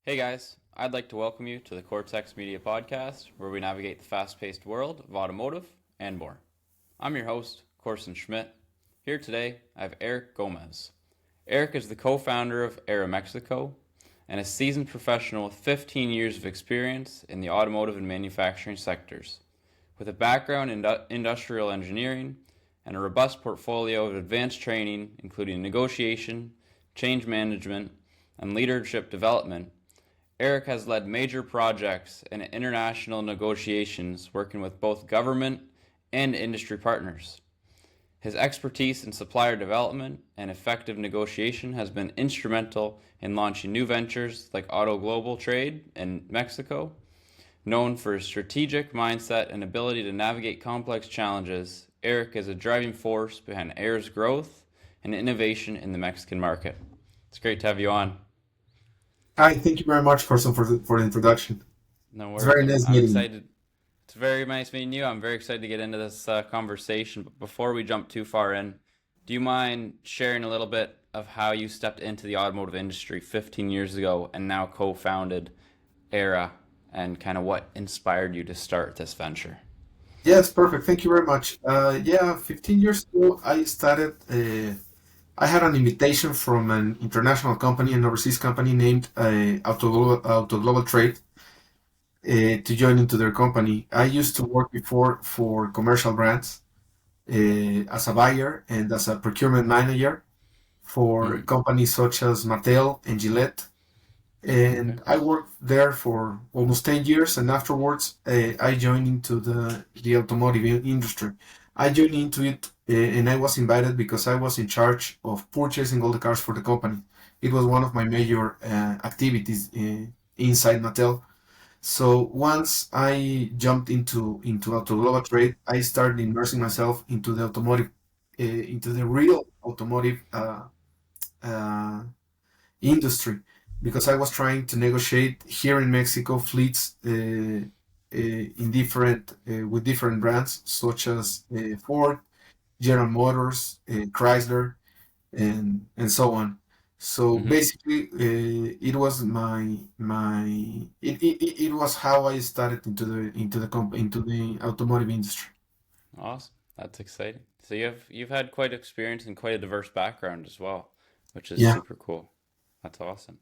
Hey guys, I'd like to welcome you to the Kortex Media Podcast, where we navigate the fast-paced world of automotive and more. I'm your host, Corson Schmidt. Here today, I have Erick Gomez. Erick is the co-founder of ARRA Mexico and a seasoned professional with 15 years of experience in the automotive and manufacturing sectors. With a background in industrial engineering and a robust portfolio of advanced training, including negotiation, change management, and leadership development, Erick has led major projects and international negotiations working with both government and industry partners. His expertise in supplier development and effective negotiation has been instrumental in launching new ventures like Auto Global Trade in Mexico. Known for his strategic mindset and ability to navigate complex challenges, Erick is a driving force behind ARRA's growth and innovation in the Mexican market. It's great to have you on. Hi, thank you very much, Carson, for the introduction. No It's worries. very I'm, nice I'm meeting you. excited. It's very nice meeting you. I'm very excited to get into this conversation. But before we jump too far in, do you mind sharing a little bit of how you stepped into the automotive industry 15 years ago and now co-founded ARRA and kind of what inspired you to start this venture? Yes, perfect. Thank you very much. 15 years ago, I had an invitation from an international company, an overseas company named Auto Global Trade, to join into their company. I used to work before for commercial brands as a buyer and as a procurement manager for Mm-hmm. companies such as Mattel and Gillette. Okay. And I worked there for almost 10 years, and afterwards I joined into the automotive industry. I joined into it, and I was invited because I was in charge of purchasing all the cars for the company. It was one of my major activities inside Mattel. So once I jumped into auto global trade, I started immersing myself into the automotive, into the real automotive uh, industry, because I was trying to negotiate here in Mexico fleets in different with different brands such as Ford, General Motors, Chrysler, and so on. So Mm-hmm. basically, it was it was how I started into the automotive industry. Awesome. That's exciting. So you've had quite experience and quite a diverse background as well, which is Yeah. super cool. That's awesome.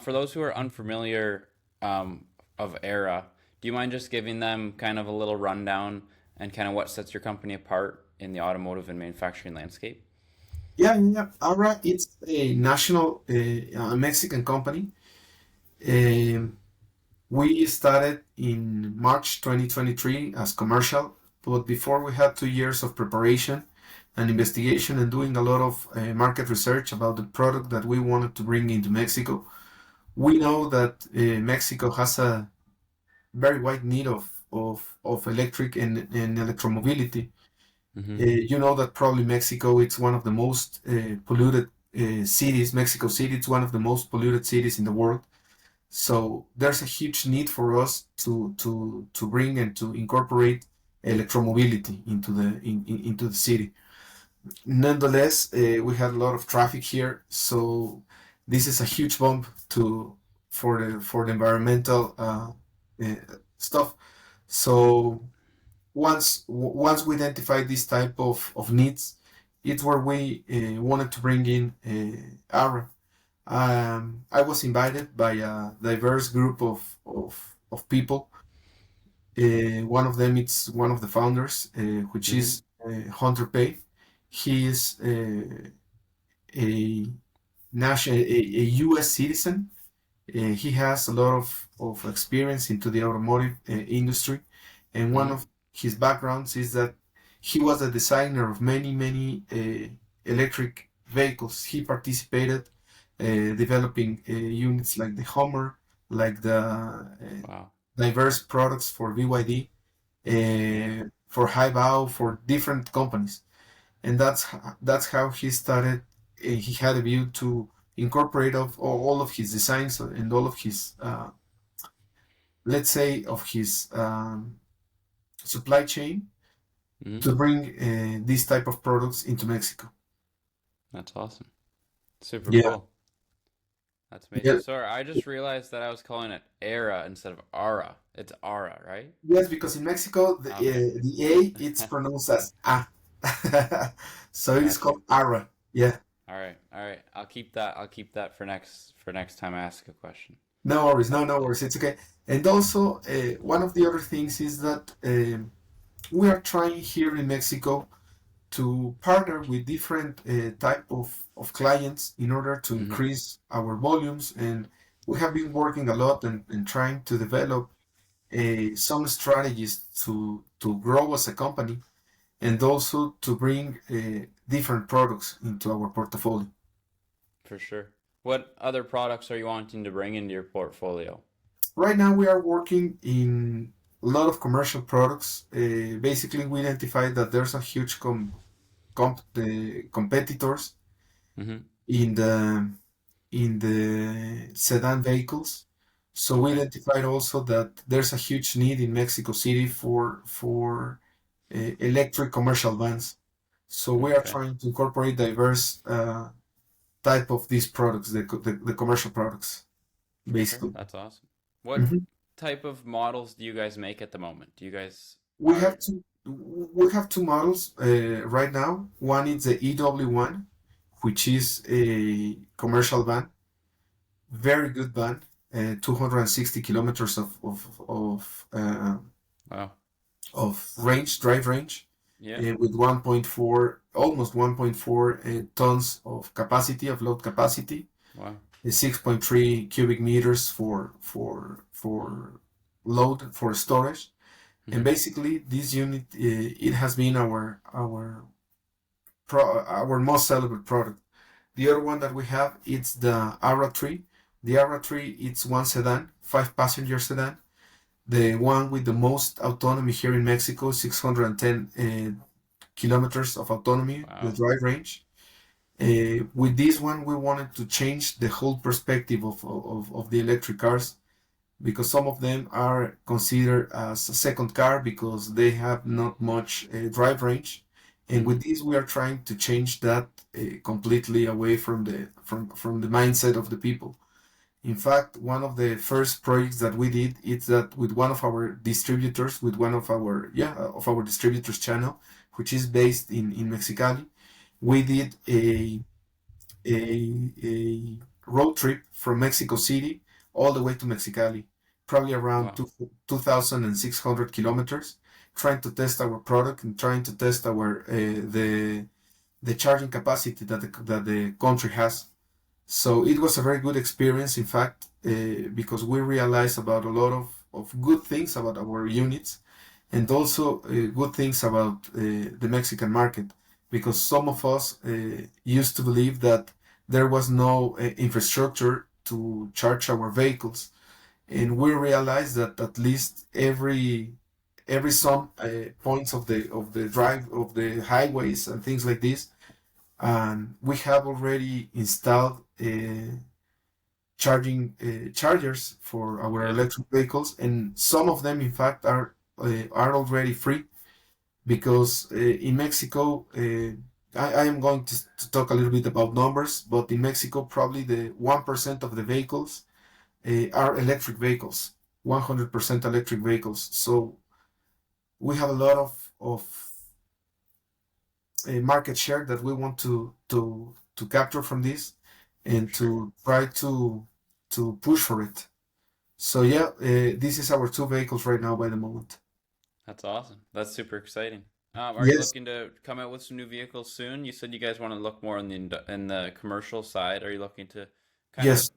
For those who are unfamiliar of ARRA, do you mind just giving them kind of a little rundown and kind of what sets your company apart in the automotive and manufacturing landscape? Yeah. ARRA, it's a national Mexican company. Um, We started in March 2023 as commercial, but before we had 2 years of preparation and investigation and doing a lot of market research about the product that we wanted to bring into Mexico. We know that Mexico has a very wide need of electric and electromobility. Mm-hmm. You know that probably Mexico it's one of the most polluted cities. Mexico City it's one of the most polluted cities in the world. So there's a huge need for us to bring and to incorporate electromobility into the city. Nonetheless, we had a lot of traffic here, so this is a huge bump to for the environmental uh, stuff. So once we identify this type of needs, it's where we wanted to bring in ARRA. I was invited by a diverse group of people. One of them is one of the founders, which Mm-hmm. is Hunter Pay. He is a a U.S. citizen. He has a lot of experience into the automotive industry, and one Mm-hmm. of his backgrounds is that he was a designer of many electric vehicles. He participated developing units like the Hummer, like the Wow. diverse products for BYD, Yeah. for Haibao, for different companies, and that's how he started. He had a view to incorporate of all of his designs and all of his, let's say, of his supply chain Mm-hmm. to bring these type of products into Mexico. That's awesome. Super Yeah. cool. That's amazing. Yeah, Sorry, I just realized that I was calling it ARRA instead of ARRA. It's ARRA, right? yes, because in Mexico Okay. the A it's pronounced as A, so it is Gotcha. called ARRA. Yeah, All right. All right. I'll keep that. I'll keep that for next time I ask a question. no worries, no But worries, it's okay. And also, one of the other things is that we are trying here in Mexico to partner with different type of clients in order to hmm increase our volumes, and we have been working a lot and trying to develop some strategies to grow as a company and also to bring different products into our portfolio. for sure. What other products are you wanting to bring into your portfolio? Right now, we are working in a lot of commercial products. Basically, we identified that there's a huge competitors hmm in the sedan vehicles. So we Okay. identified also that there's a huge need in Mexico City for electric commercial vans. So we are Okay. trying to incorporate diverse type of these products, the commercial products, For sure. basically. That's awesome. What Mhm. type of models do you guys make at the moment? Do you guys We are have two models right now. One is the EW1, which is a commercial van, very good van, 260 kilometers wow. of range, drive range, Yeah. with 1.4, almost 1.4 tons of capacity, of load capacity, Wow. 6.3 cubic meters for load for storage. And hmm basically, this unit it has been our most sellable product. The other one that we have it's the ARRA 3. The ARRA 3 it's one sedan, 5-passenger sedan. The one with the most autonomy here in Mexico, 610 kilometers of autonomy, the Wow. drive range. With this one, we wanted to change the whole perspective of the electric cars because some of them are considered as a second car because they have not much drive range. And hmm with this, we are trying to change that completely away from the mindset of the people. In fact, one of the first projects that we did is that with one of our distributors, with one of our distributors channel, which is based in Mexicali, we did a road trip from Mexico City all the way to Mexicali, probably around Wow. 2,600 kilometers, trying to test our product and trying to test our the charging capacity that the country has. So it was a very good experience, in fact, because we realized about a lot of good things about our units and also good things about the Mexican market, because some of us used to believe that there was no infrastructure to charge our vehicles, and we realized that at least every some points of the drive of the highways and things like this, and we have already installed charging chargers for our Yeah. electric vehicles, and some of them, in fact, are already free because in Mexico, I am going to talk a little bit about numbers, but in Mexico, probably the 1% of the vehicles are electric vehicles, 100% electric vehicles. So we have a lot of market share that we want to capture from this For and sure. to try to push for it. So yeah, this is our two vehicles right now by the moment. That's awesome. That's super exciting. Are you Yes, looking to come out with some new vehicles soon? You said you guys want to look more in in the commercial side. Are you looking to kind of yes.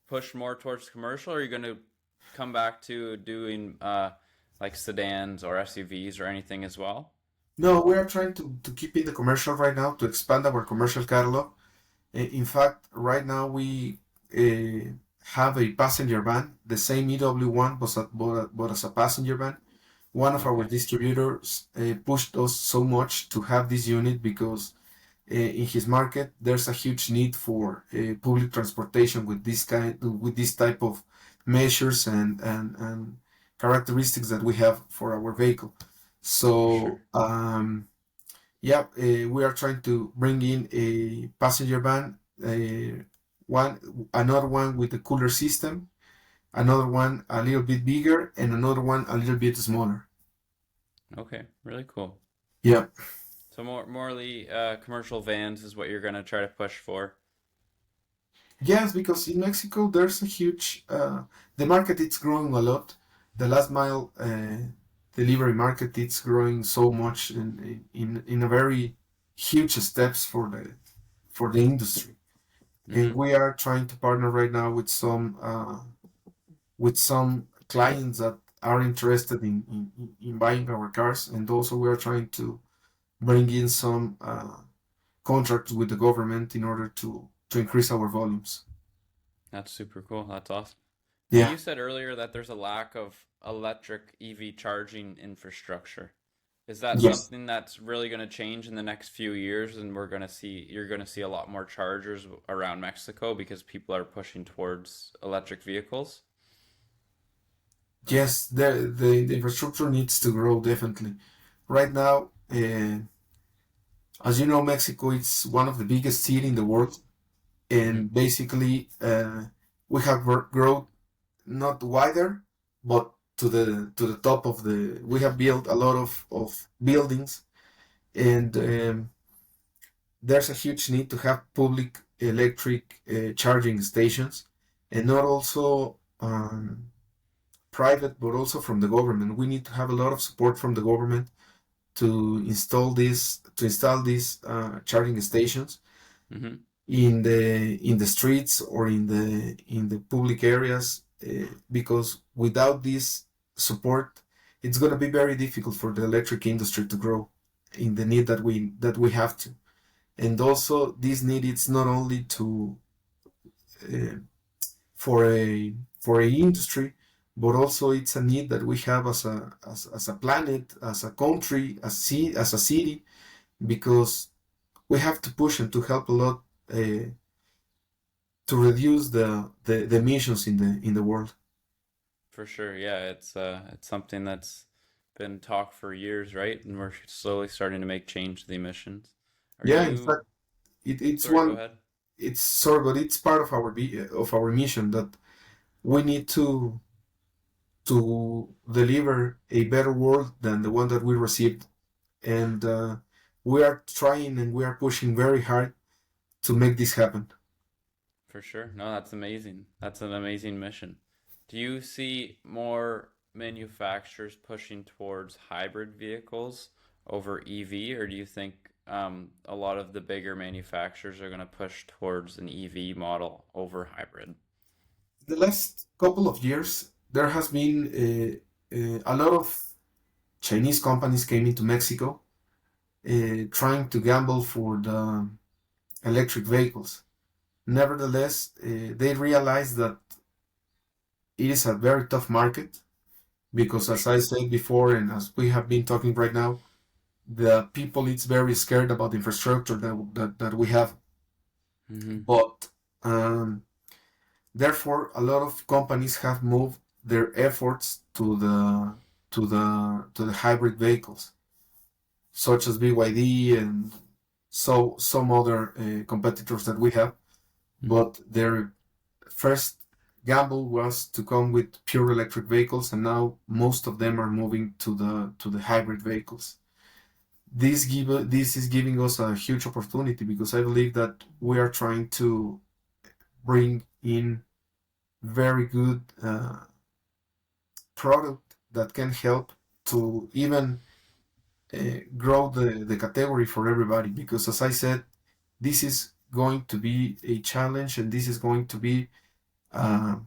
push more towards commercial, or are you going to come back to doing like sedans or SUVs or anything as well? No, we are trying to keep in the commercial right now to expand our commercial catalog. In fact, right now we have a passenger van, the same EW1, but as a passenger van. One of our Okay, distributors pushed us so much to have this unit because in his market there's a huge need for public transportation with this type of measures and characteristics that we have for our vehicle. for So sure. yeah, we are trying to bring in a passenger van another one with a cooler system, another one a little bit bigger, and another one a little bit smaller. Okay, really cool. Yeah. So morely commercial vans is what you're gonna try to push for. Yes, because in Mexico there's a huge the market is growing a lot. The last mile delivery market it's growing so much in a very huge steps for the industry. And Mm-hmm. we are trying to partner right now with some clients that are interested in buying our cars, and also we are trying to bring in some contracts with the government in order to increase our volumes. That's super cool. That's awesome. So Yeah. you said earlier that there's a lack of electric EV charging infrastructure. Is that Yes. something that's really going to change in the next few years, and you're going to see a lot more chargers around Mexico because people are pushing towards electric vehicles? Yes, the infrastructure needs to grow definitely. Right now, as you know, Mexico is one of the biggest cities in the world, Mm-hmm. and basically, we have grown not wider, but to the top of the. We have built a lot of buildings, and there's a huge need to have public electric charging stations, and not also private, but also from the government. We need to have a lot of support from the government to install these charging stations Mm-hmm. in the streets or in the public areas, because without this support, it's going to be very difficult for the electric industry to grow in the need that we have to. And also, this need is not only to uh, for a industry, but also it's a need that we have as a planet, as a country, as a city, because we have to push and to help a lot to reduce the emissions in the world. For sure. Yeah, it's something that's been talked for years, right? And we're slowly starting to make change to the emissions. Are Yeah, in you, fact, it's sorry, go one. ahead. It's sorry, but it's part of of our mission that we need to deliver a better world than the one that we received, and we are trying and we are pushing very hard to make this happen. For sure. No, that's amazing. That's an amazing mission. Do you see more manufacturers pushing towards hybrid vehicles over EV, or do you think a lot of the bigger manufacturers are going to push towards an EV model over hybrid? The last couple of years, there has been a lot of Chinese companies came into Mexico trying to gamble for the electric vehicles. Nevertheless, they realized that it is a very tough market because, For as I sure. said before, and as we have been talking right now, the people is very scared about the infrastructure that we have. Hmm. But therefore, a lot of companies have moved their efforts to the hybrid vehicles, such as BYD and some other competitors that we have. Hmm. But their first gamble was to come with pure electric vehicles, and now most of them are moving to the hybrid vehicles. This is giving us a huge opportunity because I believe that we are trying to bring in very good product that can help to even grow the category for everybody. Because as I said, this is going to be a challenge, and this is going to be uh,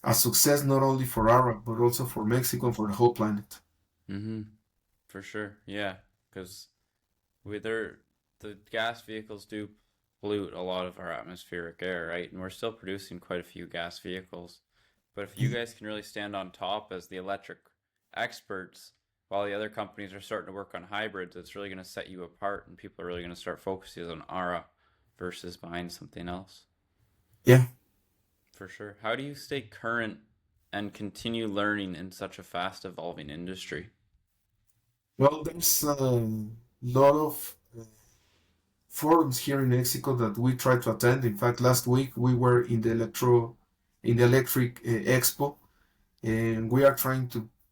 a success not only for ARRA but also for Mexico and for the whole planet. Hmm. For sure. Yeah, because whether the gas vehicles do pollute a lot of our atmospheric air, right? And we're still producing quite a few gas vehicles. But if you guys can really stand on top as the electric experts while the other companies are starting to work on hybrids, it's really going to set you apart, and people are really going to start focusing on ARRA versus buying something else. Yeah. For sure. How do you stay current and continue learning in such a fast evolving industry? Well, there's a lot of forums here in Mexico that we try to attend. In fact, last week we were in the electric expo, and we are trying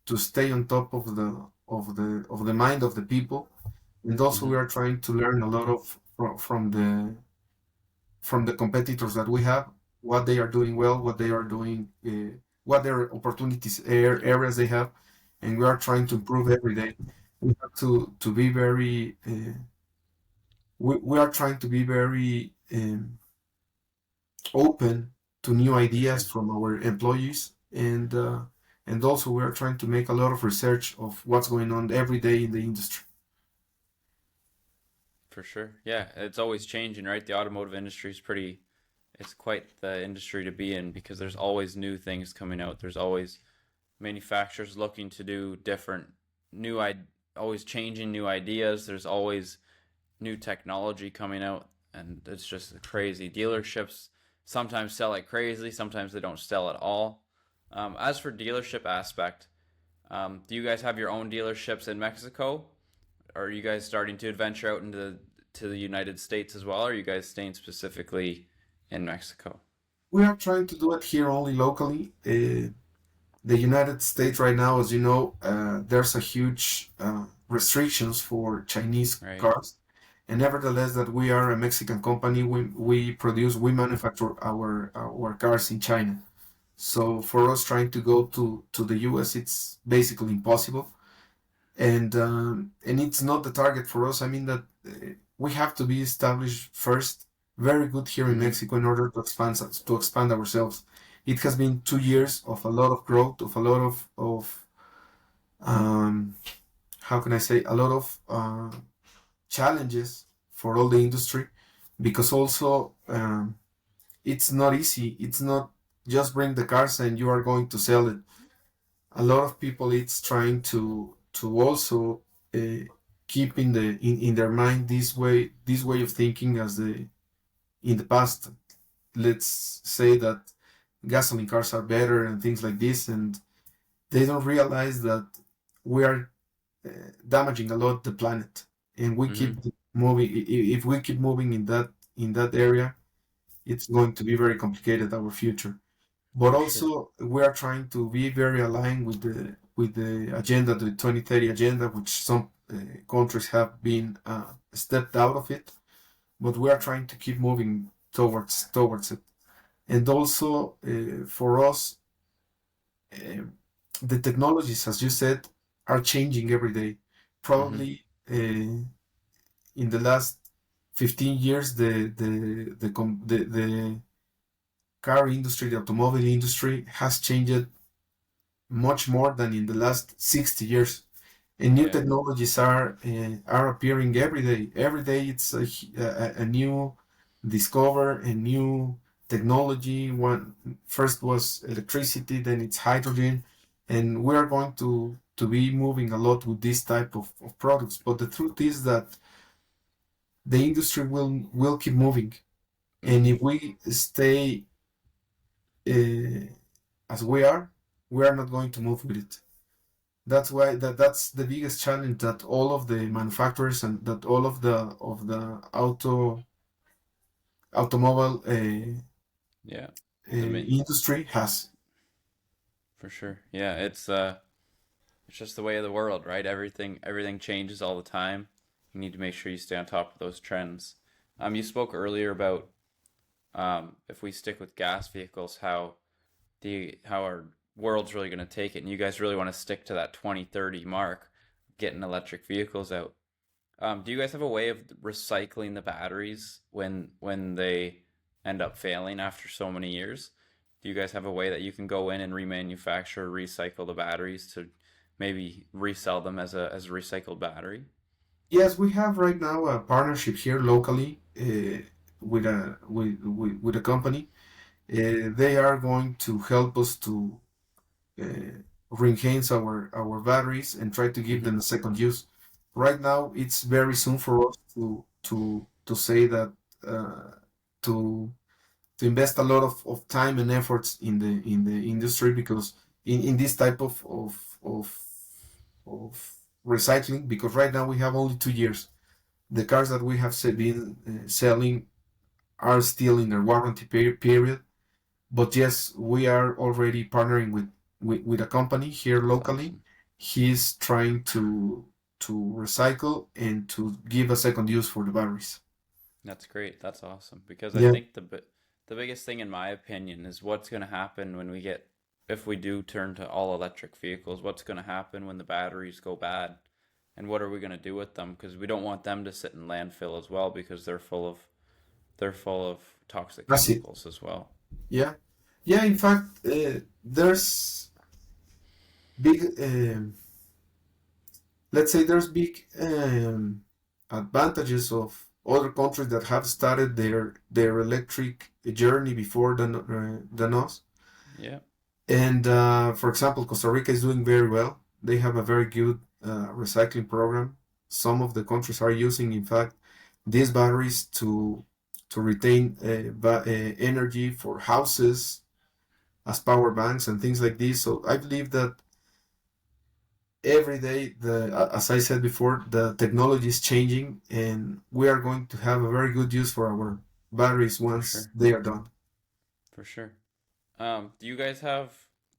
to stay on top of the mind of the people, and also Mm-hmm. we are trying to learn a lot from the competitors that we have, what they are doing well, what they are doing, what their opportunities areas they have, and we are trying to improve every day. We have to be very we are trying to be very open to new For ideas sure. from our employees, and also we are trying to make a lot of research of what's going on every day in the industry. For sure. Yeah, it's always changing, right? The automotive industry is pretty, it's quite the industry to be in because there's always new things coming out. There's always manufacturers looking to do different, always changing new ideas. There's always new technology coming out, and it's just crazy. Dealerships sometimes sell like crazy, sometimes they don't sell at all. As for dealership aspect, do you guys have your own dealerships in Mexico? Or are you guys starting to adventure out to the United States as well? Or are you guys staying specifically in Mexico? We are trying to do it here only locally. The United States right now, as you know, there's a huge restrictions for Chinese Right. cars, and nevertheless, that we are a Mexican company, we manufacture our cars in China. So for us trying to go to the US, it's basically impossible, and it's not the target for us. I mean that we have to be established first, very good here in Mm-hmm. Mexico in order to expand ourselves. It has been 2 years of a lot of growth, of a lot of um, how can I say, a lot of challenges for all the industry, because also it's not easy. It's not just bring the cars and you are going to sell it. A lot of people it's trying to also uh, keep in their mind this way of thinking as the in the past. Let's say that gasoline cars are better and things like this, and they don't realize that we are damaging a lot the planet, and we keep Mm-hmm. moving. If we keep moving in that area, it's going to be very complicated our future. But For sure. also we are trying to be very aligned with the agenda, the 2030 agenda, which some countries have been stepped out of it, but we are trying to keep moving towards it. And also for us, uh, the technologies, as you said, are changing every day. Mm-hmm. Probably in the last 15 years, the car industry, the automobile industry has changed much more than in the last 60 years. And new Yeah. technologies are appearing every day. Every day it's a new discover, a new technology. One first was electricity, then it's hydrogen, and we are going to be moving a lot with this type of products. But the truth is that the industry will keep moving, and Mm-hmm. if we stay uh, as we are not going to move with it. That's why that's the biggest challenge that all of the manufacturers and that all of the automobile Yeah. The main, industry has. for sure. Yeah, it's just the way of the world, right? Everything changes all the time. You need to make sure you stay on top of those trends. You spoke earlier about if we stick with gas vehicles, how our world's really going to take it, and you guys really want to stick to that 2030 mark, getting electric vehicles out. Do you guys have a way of recycling the batteries when they end up failing after so many years? Do you guys have a way that you can go in and remanufacture, recycle the batteries to maybe resell them as a recycled battery? Yes, we have right now a partnership here locally with a company. They are going to help us to re-enhance our batteries and try to give Mm-hmm. them a second use. Right now, it's very soon for us to say that uh, to to invest a lot of time and efforts in the industry, because in this type of recycling, because right now we have only 2 years. The cars that we have been selling are still in their warranty period. But yes, we are already partnering with a company here That's locally. awesome. He's trying to recycle and to give a second use for the batteries. That's great. That's awesome. Because I Yeah, think the biggest thing, in my opinion, is what's going to happen when we get, if we do turn to all electric vehicles, what's going to happen when the batteries go bad, and what are we going to do with them? Because we don't want them to sit in landfill as well, because they're full of toxic that's it. chemicals as well. Yeah, yeah. In fact, there's big, let's say, there's big advantages of other countries that have started their electric journey before than us. Yeah, And for example, Costa Rica is doing very well. They have a very good recycling program. Some of the countries are using, in fact, these batteries to retain energy for houses as power banks and things like this. So I believe that every day, as I said before, the technology is changing, and we are going to have a very good use for our batteries for once sure, they are done. for sure.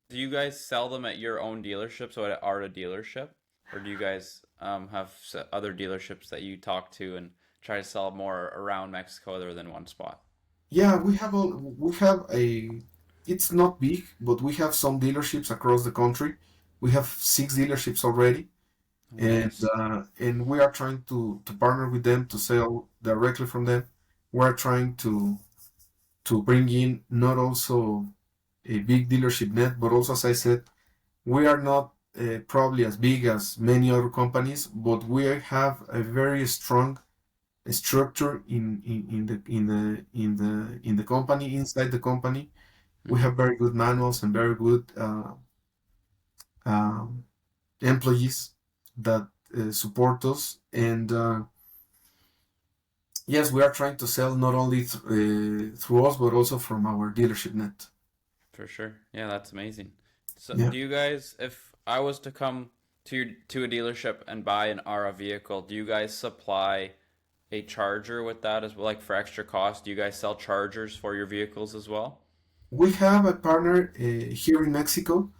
Do you guys sell them at your own dealership, so at ARRA dealership, or do you guys have other dealerships that you talk to and try to sell more around Mexico other than one spot? Yeah, we have a. It's not big, but we have some dealerships across the country. We have 6 dealerships already, Oh, nice. and we are trying to partner with them to sell directly from them. We are trying to bring in not also a big dealership net, but also, as I said, we are not probably as big as many other companies, but we have a very strong structure in the company, inside the company. We Mm-hmm. have very good manuals and very good um, employees that support us. And yes, we are trying to sell not only through us, but also from our dealership net. For sure. Yeah, that's amazing. So, Yeah. do you guys, if I was to come to a dealership and buy an ARRA vehicle, do you guys supply a charger with that as well, like for extra cost? Do you guys sell chargers for your vehicles as well? We have a partner here in Mexico,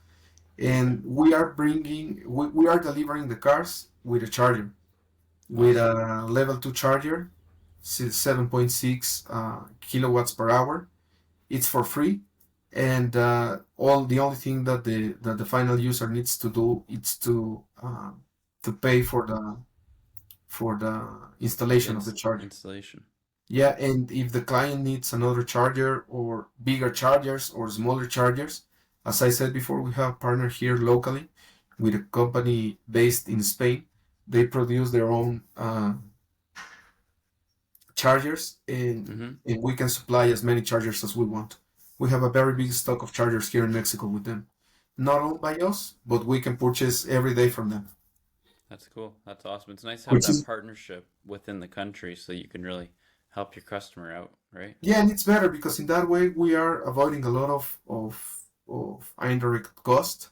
Okay. and we are delivering the cars with a charger, with Awesome. a level 2 charger, 7.6 kilowatts per hour. It's for free, and all the only thing that the final user needs to do is to pay for the installation of the charger. Installation. Yeah, and if the client needs another charger or bigger chargers or smaller chargers, as I said before, we have partnered here locally with a company based in Spain. They produce their own chargers, Mm-hmm. and we can supply as many chargers as we want. We have a very big stock of chargers here in Mexico with them. Not owned by us, but we can purchase every day from them. That's cool. That's awesome. It's nice to have Which that is partnership within the country so you can really help your customer out, right? Yeah, and it's better because in that way we are avoiding a lot of indirect cost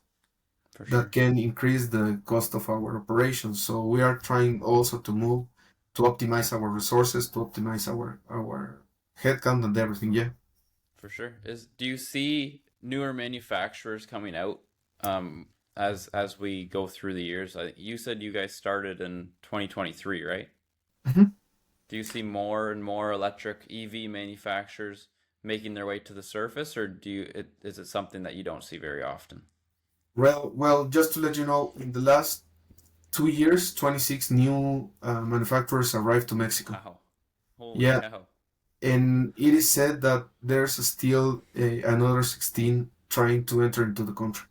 For that sure. can increase the cost of our operations. So we are trying also to move to optimize our resources, to optimize our headcount and everything. Yeah. For sure. Do you see newer manufacturers coming out as we go through the years? You said you guys started in 2023, right? Mhm. Do you see more and more electric EV manufacturers making their way to the surface, or is it something that you don't see very often? Well, just to let you know, in the last 2 years, 26 new manufacturers arrived to Mexico. Wow. Holy Yeah, cow. and it is said that there's still another 16 trying to enter into the country.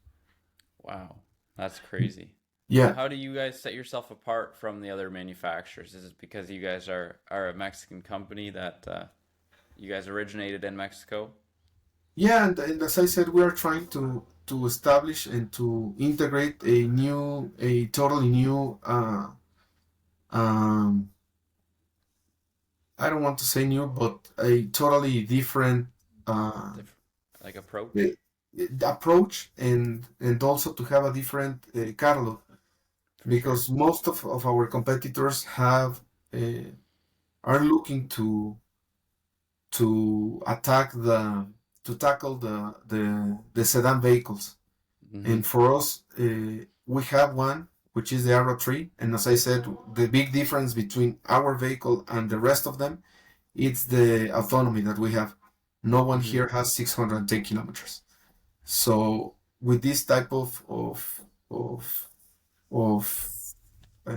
Wow. That's crazy. Yeah. How do you guys set yourself apart from the other manufacturers? Is it because you guys are a Mexican company that you guys originated in Mexico? Yeah, and as I said, we are trying to establish and to integrate a totally new, um, I don't want to say new, but a totally different uh, Different, like eh, approach? approach, and also to have a different catalog, For sure. because most of our competitors have uh, are looking to attack the to tackle the sedan vehicles. Mm-hmm. And for us, we have one, which is the ARRA 3. And as I said, the big difference between our vehicle and the rest of them, it's the autonomy that we have. No one Mm-hmm. here has 610 kilometers. So with this type of of uh,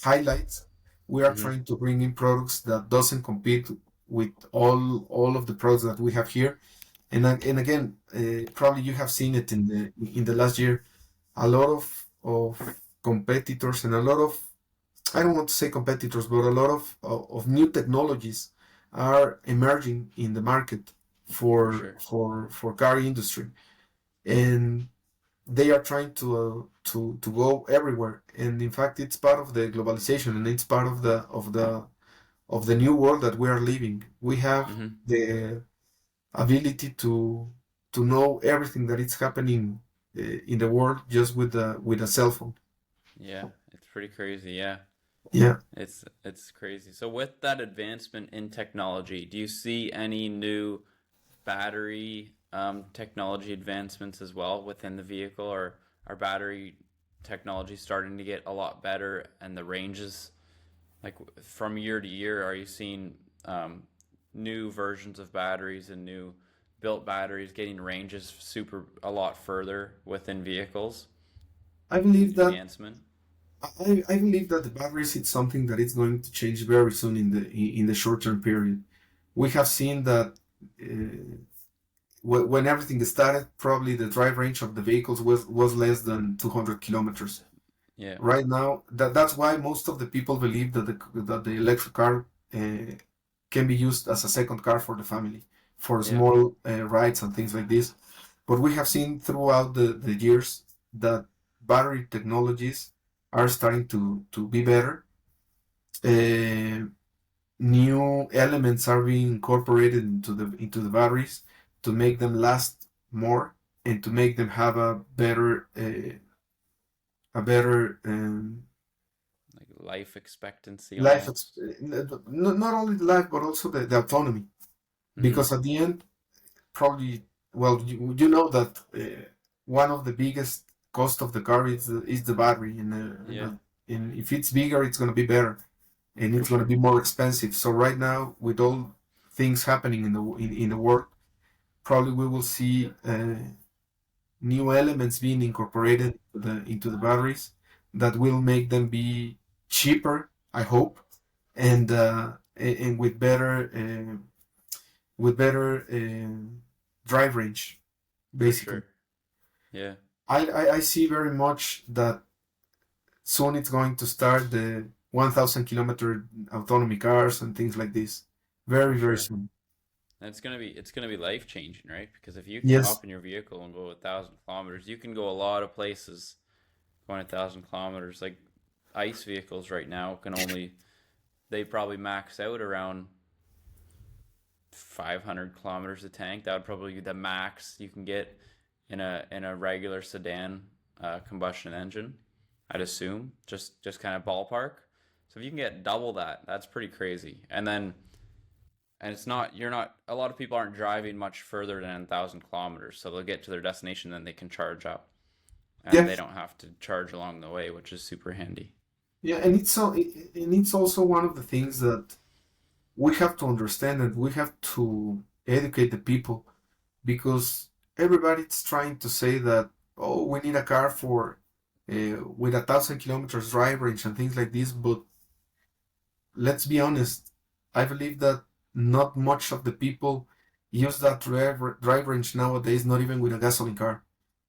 highlights, we are Mm-hmm. trying to bring in products that doesn't compete with all of the products that we have here. And again, probably you have seen it in the last year. A lot of competitors and a lot of, I don't want to say competitors, but a lot of new technologies are emerging in the market For for sure. for car industry, and they are trying to go everywhere. And in fact, it's part of the globalization, and it's part of the new world that we are living. We have Mm-hmm. the ability to know everything that is happening in the world just with a cell phone. Yeah, it's pretty crazy. Yeah. Yeah, It's crazy. So with that advancement in technology, do you see any new battery technology advancements as well within the vehicle, or are battery technology starting to get a lot better and the ranges like from year to year, are you seeing new versions of batteries and new built batteries getting ranges super a lot further within vehicles I with believe the that advancement? I believe that the batteries is something that is going to change very soon in the short term period. We have seen that when everything started, probably the drive range of the vehicles was less than 200 kilometers. Yeah, Right now, that's why most of the people believe that the electric car can be used as a second car for the family for yeah, small rides and things like this. But we have seen throughout the years that battery technologies are starting to be better. Uh, New elements are being incorporated into the batteries to make them last more and to make them have a better like life expectancy life, almost. not only the life but also the autonomy. Mm-hmm. Because at the end, probably, well, you know that one of the biggest cost of the car is the battery, Yeah, and if it's bigger, it's going to be better, and for it's going to sure. be more expensive. So right now, with all things happening in the world, probably we will see new elements being incorporated into the batteries that will make them be cheaper, I hope, and with better drive range, For basically. sure. Yeah, I see very much that soon it's going to start the 1,000 kilometer autonomy cars and things like this. for Very, very sure. soon. And it's gonna be life changing, right? Because if you can Yes. hop in your vehicle and go 1,000 kilometers, you can go a lot of places going 1,000 kilometers. Like ICE vehicles right now can only they probably max out around 500 kilometers a tank. That would probably be the max you can get in a regular sedan combustion engine. I'd assume just kind of ballpark. So if you can get double that, that's pretty crazy. And it's not you're not a lot of people aren't driving much further than 1,000 kilometers, so they'll get to their destination, then they can charge up, and Yeah. they don't have to charge along the way, which is super handy. Yeah. And it's also one of the things that we have to understand, and we have to educate the people, because everybody's trying to say that, oh, we need a car for with 1,000 kilometers drive range and things like this. But let's be honest, I believe that not much of the people use that drive range nowadays, not even with a gasoline car.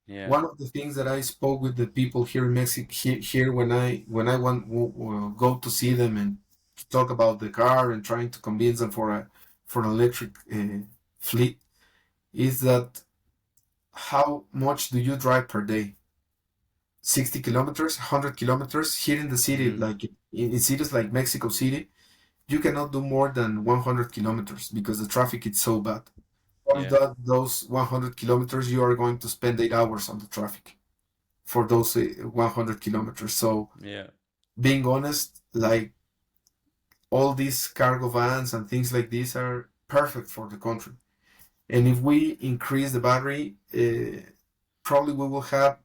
Yeah, One of the things that I spoke with the people here in Mexico, here when I go to see them and talk about the car and trying to convince them for an electric fleet, is that how much do you drive per day? 60 kilometers, 100 kilometers here in the city, mm-hmm. like in cities like Mexico City, you cannot do more than 100 kilometers because the traffic is so bad. For Yeah, those 100 kilometers, you are going to spend 8 hours on the traffic for those 100 kilometers. So yeah, being honest, like all these cargo vans and things like this are perfect for the country. And if we increase the battery, probably we will have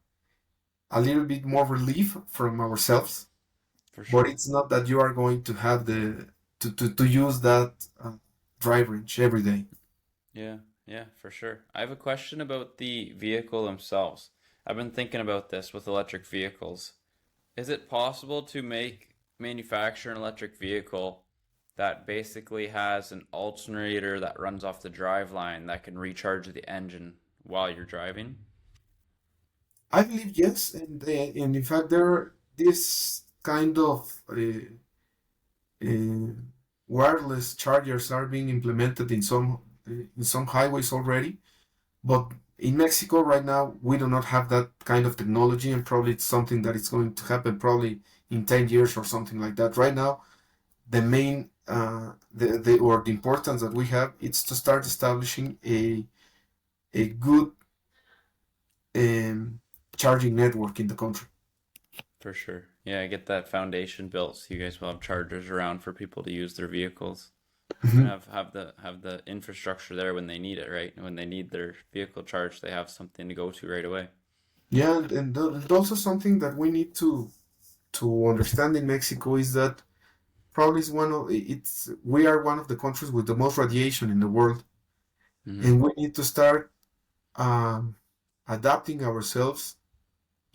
a little bit more relief from ourselves. For But sure. it's not that you are going to have to use that drive range every day. Yeah, yeah, for sure. I have a question about the vehicle themselves. I've been thinking about this with electric vehicles. Is it possible to manufacture an electric vehicle that basically has an alternator that runs off the drive line that can recharge the engine while you're driving? I believe yes, and in fact there this kind of uh, wireless chargers are being implemented in some highways already. But in Mexico right now, we do not have that kind of technology, and probably it's something that is going to happen probably in 10 years or something like that. Right now, the main the importance that we have is to start establishing a good um, charging network in the country. For sure. Yeah, get that foundation built so you guys will have chargers around for people to use their vehicles. And Mhm. have the infrastructure there when they need it, right? And when they need their vehicle charged, they have something to go to right away. Yeah, and also something that we need to understand in Mexico is that probably is one of it's we are one of the countries with the most radiation in the world, Mm-hmm. and we need to start um, adapting ourselves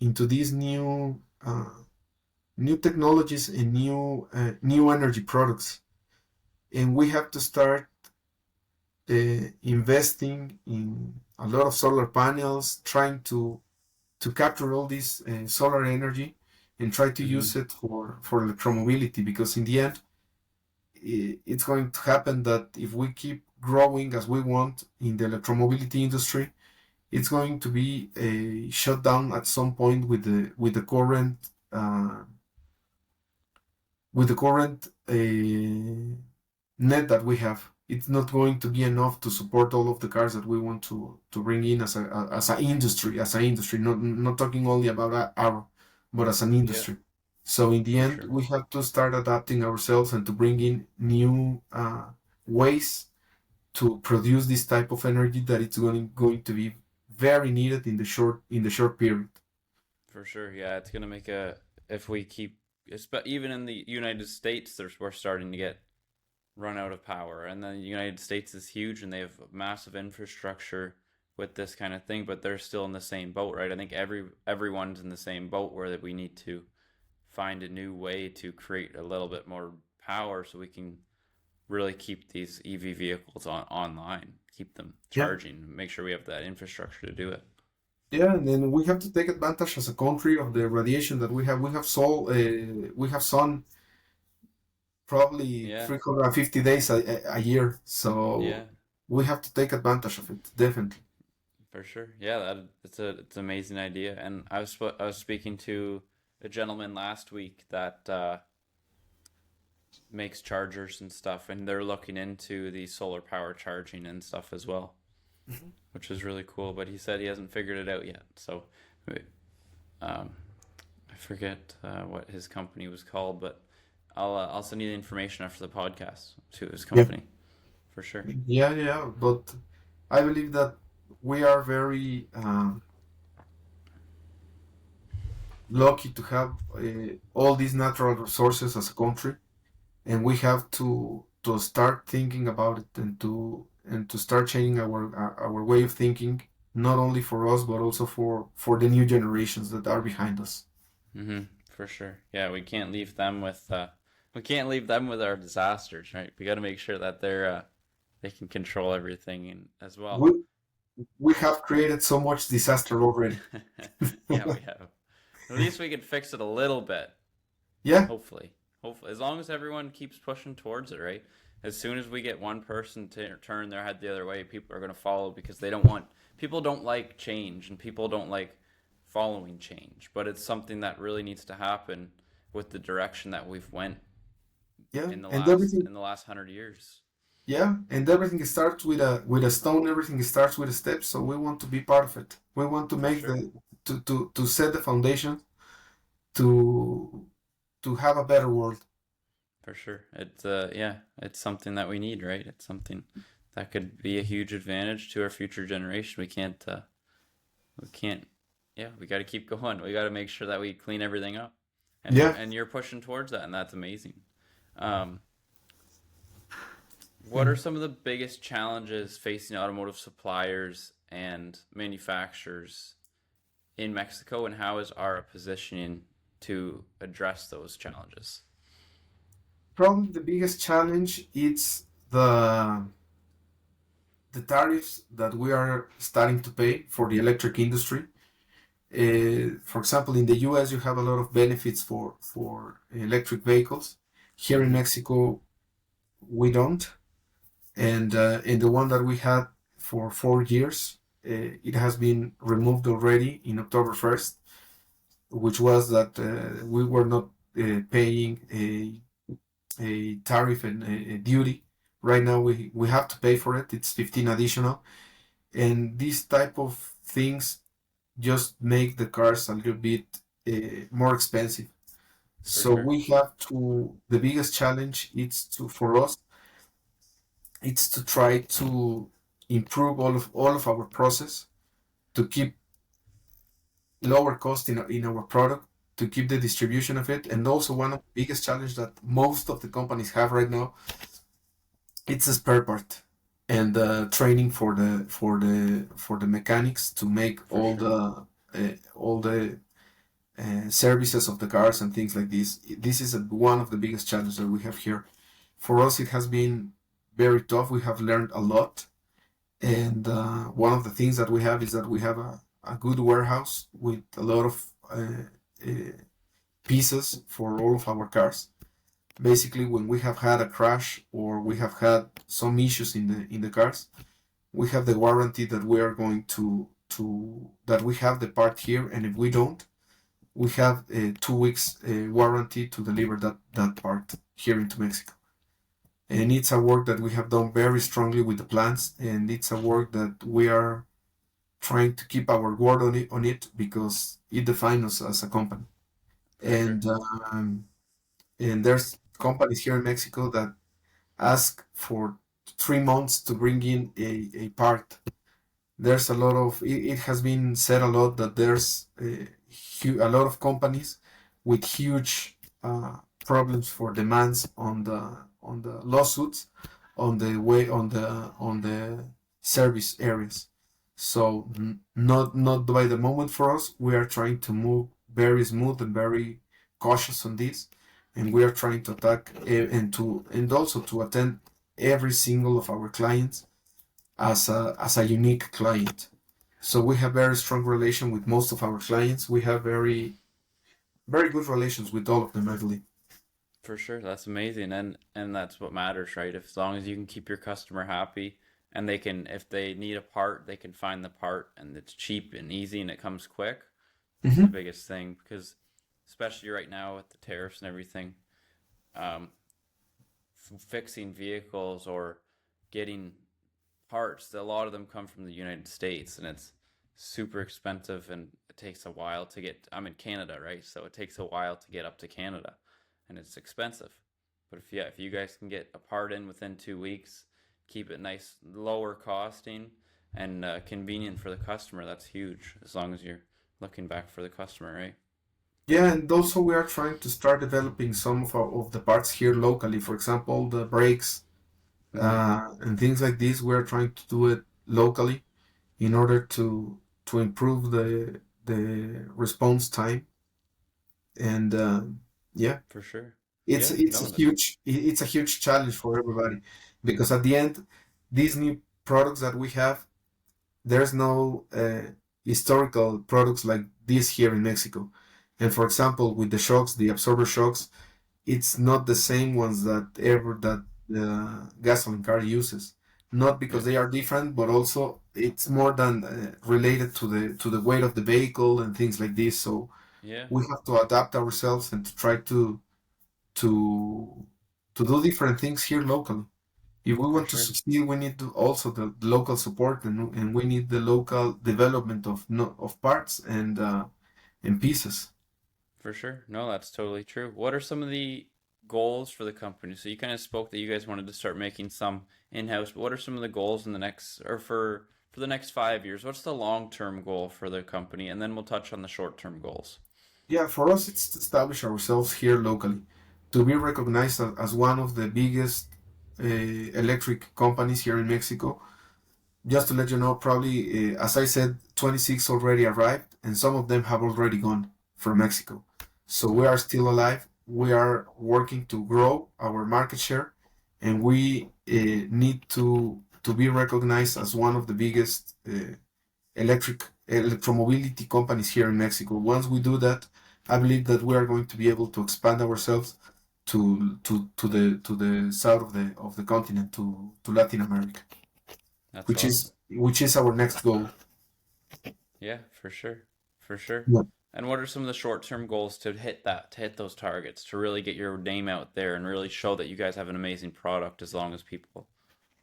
into these new technologies and new energy products, and we have to start investing in a lot of solar panels, trying to capture all this solar energy and try to Mm-hmm. use it for electromobility, because in the end it's going to happen that if we keep growing as we want in the electromobility industry, it's going to be a shutdown at some point with the uh, current net that we have. It's not going to be enough to support all of the cars that we want to bring in as an industry, not talking only about ARRA, but as an Yeah, industry. So in the for end, sure. we have to start adapting ourselves and to bring in new ways to produce this type of energy that it's going to be very needed in the short period. For sure. Yeah, it's gonna make a if we keep even in the United States, we're starting to get run out of power, and then the United States is huge and they have massive infrastructure with this kind of thing, but they're still in the same boat, right? I think everyone's in the same boat where that we need to find a new way to create a little bit more power so we can really keep these EV vehicles online, keep them Yeah, charging, make sure we have that infrastructure to do it. yeah, and then we have to take advantage as a country of the radiation that we have. We have sun probably Yeah, 350 days a year, yeah, so we have to take advantage of it, definitely. for sure. Yeah, it's an amazing idea. And I was speaking to a gentleman last week that makes chargers and stuff, and they're looking into the solar power charging and stuff as well, Mhm. which is really cool. But he said he hasn't figured it out yet. So, um, I forget what his company was called, but I'll send you the information after the podcast to his Yeah, company for sure. yeah, but I believe that we are very lucky to have all these natural resources as a country, and we have to start thinking about it and to start changing our way of thinking, not only for us but also for the new generations that are behind us. Mm-hmm, for sure. Yeah, we can't leave them with our disasters, right? We got to make sure that they can control everything and as well. We we have created so much disaster already. Yeah, we have. At least we can fix it a little bit. Yeah, Hopefully, hopefully, as long as everyone keeps pushing towards it, right? As soon as we get one person to turn their head the other way, people are going to follow because they don't want. People don't like change, and people don't like following change. But it's something that really needs to happen with the direction that we've went yeah, and everything. in the last 100 years. Yeah, and everything starts with a stone. Everything starts with a step. So we want to be part of it. We want to For make sure. to set the foundation to to have a better world. For sure. It's yeah, it's something that we need, right? It's something that could be a huge advantage to our future generation. We can't yeah, we got to keep going. We got to make sure that we clean everything up. Yeah. And you're pushing towards that, and that's amazing. Um, what are Mm. some of the biggest challenges facing automotive suppliers and manufacturers in Mexico, and how is ARRA positioning to address those challenges? Probably the biggest challenge is the tariffs that we are starting to pay for the electric industry. For example, in the US, you have a lot of benefits for electric vehicles. Here in Mm-hmm. Mexico, we don't. And the one that we had for 4 years, it has been removed already in October 1st, which was that we were not paying a tariff and a duty. Right now, we have to pay for it. It's 15 additional. And these type of things just make the cars a little bit more expensive. For So sure. we have to, the biggest challenge is to, for us, it's to try to improve all of our process to keep lower cost in our product, to keep the distribution of it. And also one of the biggest challenge that most of the companies have right now, it's a spare part and training for the mechanics to make For sure. all the services of the cars and things like this. This is one of the biggest challenges that we have here. For us, it has been very tough. We have learned a lot. And one of the things that we have is that we have a good warehouse with a lot of uh, pieces for all of our cars. Basically, when we have had a crash or we have had some issues in the cars, we have the warranty that we are going to that we have the part here, and if we don't, we have a 2 weeks warranty to deliver that part here into Mexico. And it's a work that we have done very strongly with the plants, and it's a work that we are trying to keep our word on it because it defines us as a company. For sure. And and there's companies here in Mexico that ask for 3 months to bring in a part. There's a lot of it has been said a lot that there's a lot of companies with huge problems for demands on the lawsuits on the way on the service areas. So not by the moment for us. We are trying to move very smooth and very cautious on this, and we are trying to attack and also to attend every single of our clients as a unique client. So we have very strong relation with most of our clients. We have very good relations with all of them, I believe. For sure. That's amazing. And that's what matters, right? If, as long as you can keep your customer happy and they can, if they need a part, they can find the part and it's cheap and easy and it comes quick. That's the Hmm. biggest thing because especially right now with the tariffs and everything, um, fixing vehicles or getting parts, a lot of them come from the United States and it's super expensive and it takes a while to get. I'm in Canada, right? So it takes a while to get up to Canada and it's expensive. But if, yeah, if you guys can get a part in within 2 weeks, keep it nice, lower costing and convenient for the customer, that's huge as long as you're looking back for the customer, right? Yeah, and also we are trying to start developing some of the parts here locally. For example, the brakes Mm-hmm. and things like this. We are trying to do it locally in order to improve the response time. And yeah, For sure. it's Yeah, it's a no, that, it's a huge challenge for everybody because at the end, these new products that we have, there's no historical products like this here in Mexico. And for example, with the shocks, the absorber shocks, it's not the same ones that the gasoline car uses. Not yeah, because they are different, but also it's more than related to the weight of the vehicle and things like this. So yeah, we have to adapt ourselves and to try to to do different things here locally. If we for want to sure. succeed, we need to also the local support and we need the local development of no, of parts and pieces. For sure. No, that's totally true. What are some of the goals for the company? So you kind of spoke that you guys wanted to start making some in-house, but what are some of the goals in the next, or for the next 5 years? What's the long-term goal for the company? And then we'll touch on the short-term goals. Yeah, for us, it's to establish ourselves here locally, to be recognized as one of the biggest electric companies here in Mexico. Just to let you know, probably, as I said, 26 already arrived, and some of them have already gone from Mexico. So we Wow. are still alive. We are working to grow our market share, and we need to be recognized as one of the biggest electromobility companies here in Mexico. Once we do that, I believe that we are going to be able to expand ourselves to the south of the continent, to Latin America, That's which awesome. is our next goal. Yeah, for sure. For sure. Yeah. And what are some of the short-term goals to hit that, to hit those targets, to really get your name out there and really show that you guys have an amazing product as long as people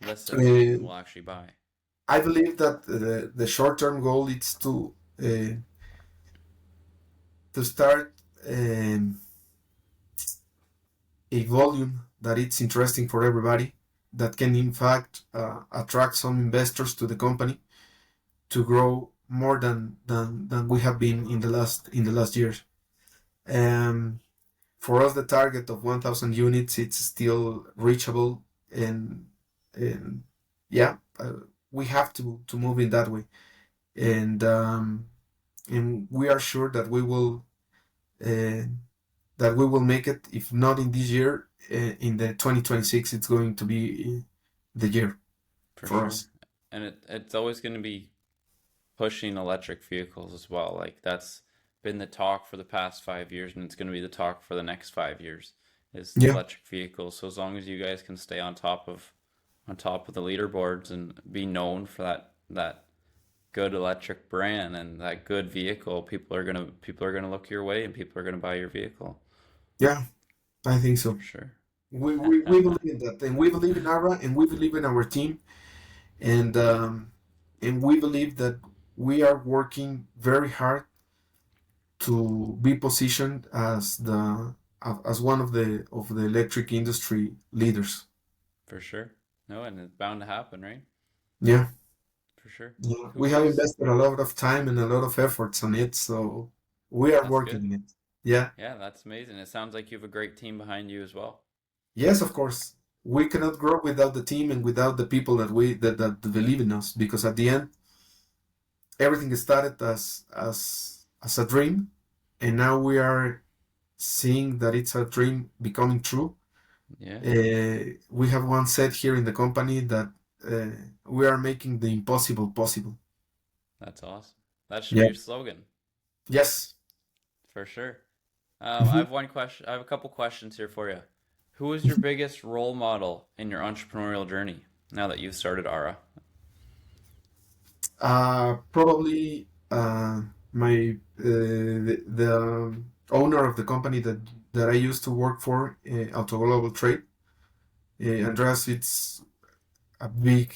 listen and Uh, will actually buy? I believe that the short-term goal is to start um, a volume that it's interesting for everybody, that can in fact attract some investors to the company, to grow more than we have been in the last years. Um, for us, the target of 1,000 units, it's still reachable, and yeah, we have to move in that way, and we are sure uh, that we will make it. If not in this year, in the 2026, it's going to be the year For for sure. us. And it's always going to be pushing electric vehicles as well. Like that's been the talk for the past 5 years, and it's going to be the talk for the next 5 years is Yeah, electric vehicles. So as long as you guys can stay on top of the leaderboards and be known for that good electric brand and that good vehicle, people are gonna look your way and people are gonna buy your vehicle yeah, I think for so. sure. We believe in that, and we believe in ARRA, and we believe in our team, and we believe that we are working very hard to be positioned as one of the electric industry leaders. For sure. No, and it's bound to happen, right? Yeah, For sure. yeah. Who We have was invested a lot of time and a lot of efforts on it, so we are That's working good. on it. Yeah. Yeah, that's amazing. It sounds like you have a great team behind you as well. Yes, of course. We cannot grow without the team and without the people that believe in us, because at the end, everything started as a dream, and now we are seeing that it's a dream becoming true. Yeah, We have once said here in the company that uh, we are making the impossible possible. that's awesome. That should be Yeah. your slogan Yes. for sure. I Mhm. have one question. I have a couple questions here for you. Who is your biggest role model in your entrepreneurial journey now that you've started ARRA? Probably my the owner of the company that I used to work for, Auto Global Trade. Andreas, it's a big.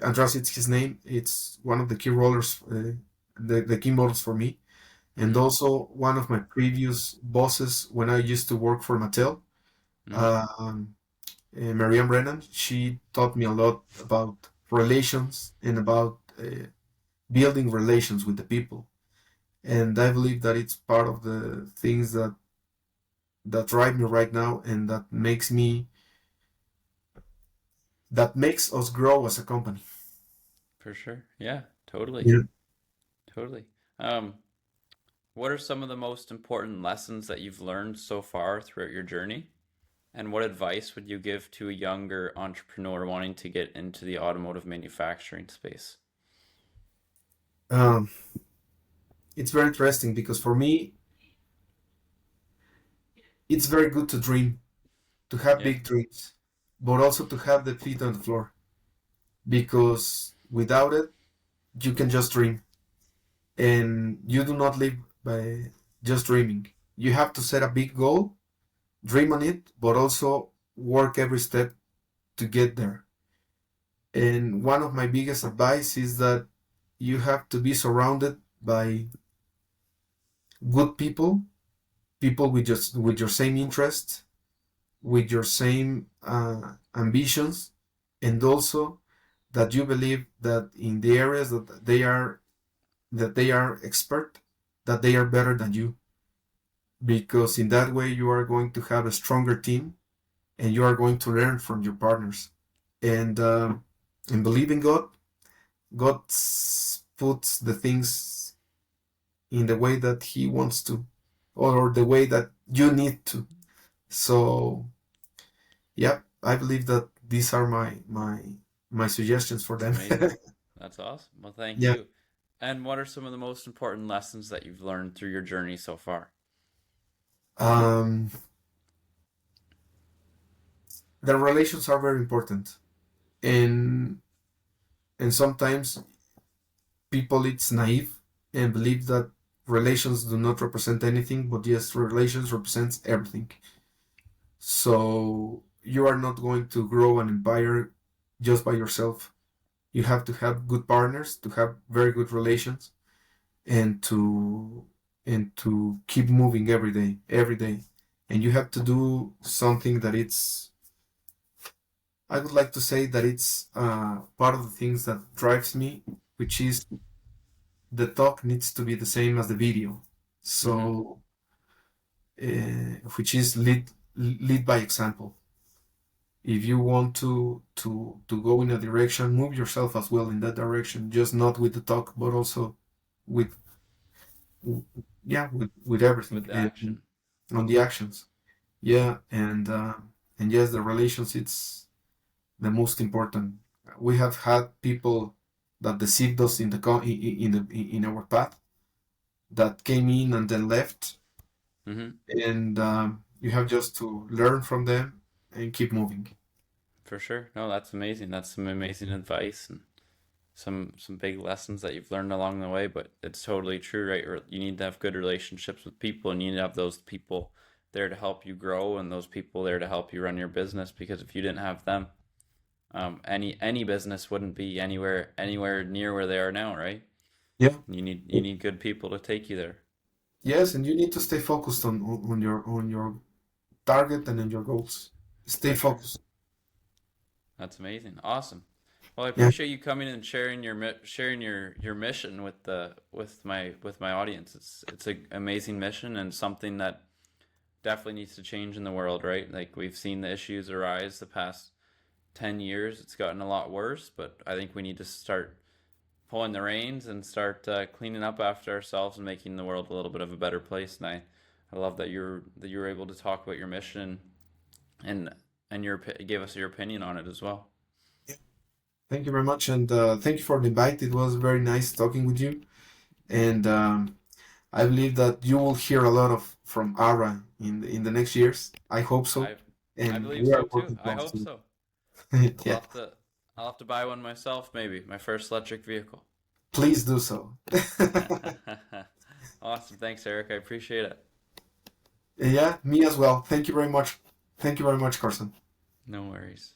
Andreas, it's his name. It's one of the key rollers, the key models for me, and Mm-hmm. also one of my previous bosses when I used to work for Mattel. Mm-hmm. Um, Marianne Brennan. She taught me a lot about relations and about building relations with the people. And I believe that it's part of the things that drive me right now, and that makes us grow as a company. For sure. Yeah, totally. Yeah. Totally. Um, what are some of the most important lessons that you've learned so far throughout your journey? And what advice would you give to a younger entrepreneur wanting to get into the automotive manufacturing space? Um, it's very interesting because for me, it's very good to dream, to have Yeah, big dreams, but also to have the feet on the floor, because without it, you can just dream, and you do not live by just dreaming. You have to set a big goal, dream on it, but also work every step to get there. And one of my biggest advice is that you have to be surrounded by good people people with your same interests, with your same ambitions, and also that you believe that in the areas that they are expert, that they are better than you, because in that way you are going to have a stronger team, and you are going to learn from your partners, and believe in God. God puts the things in the way that He wants to, or the way that you need to. So yeah, I believe that these are my suggestions for That's them. amazing. That's awesome. Well, thank Yeah. you. And what are some of the most important lessons that you've learned through your journey so far? Um, the relations are very important, and sometimes people it's naive and believe that relations do not represent anything, but yes, relations represents everything. So you are not going to grow an empire just by yourself. You have to have good partners, to have very good relations, and to keep moving every day. And you have to do something that it's, I would like to say that it's part of the things that drives me, which is the talk needs to be the same as the video. Mm-hmm. So, which is lead by example. If you want to go in a direction, move yourself as well in that direction, just not with the talk, but also with yeah, with everything With the and action. on the actions. Yeah, and yes, the relations it's the most important. We have had people that deceived us in in our path, that came in and then left, Mm-hmm. and you have just to learn from them and keep moving. For sure. No, that's amazing. That's some amazing advice and some big lessons that you've learned along the way, but it's totally true, right? You need to have good relationships with people, and you need to have those people there to help you grow, and those people there to help you run your business, because if you didn't have them, any business wouldn't be anywhere near where they are now, right? Yeah. You need good people to take you there. Yes, and you need to stay focused on your target and on your goals. Stay For sure. focused. That's amazing. Awesome. Well, I Yeah. appreciate you coming and sharing your mission with my audience. It's an amazing mission, and something that definitely needs to change in the world, right? Like, we've seen the issues arise the past 10 years. It's gotten a lot worse, but I think we need to start pulling the reins and start cleaning up after ourselves and making the world a little bit of a better place. And I love that you were able to talk about your mission, and gave us your opinion on it as well. Thank you very much, and thank you for the invite. It was very nice talking with you, and I believe that you will hear a lot of from ARRA in the next years. I hope so, I and believe we are so too. working I close hope to so. it. I'll Yeah, have to I'll have to buy one myself, maybe my first electric vehicle. please do so. Awesome. Thanks, Eric. I appreciate it. Yeah, me as well. Thank you very much. Thank you very much, Carson. No worries.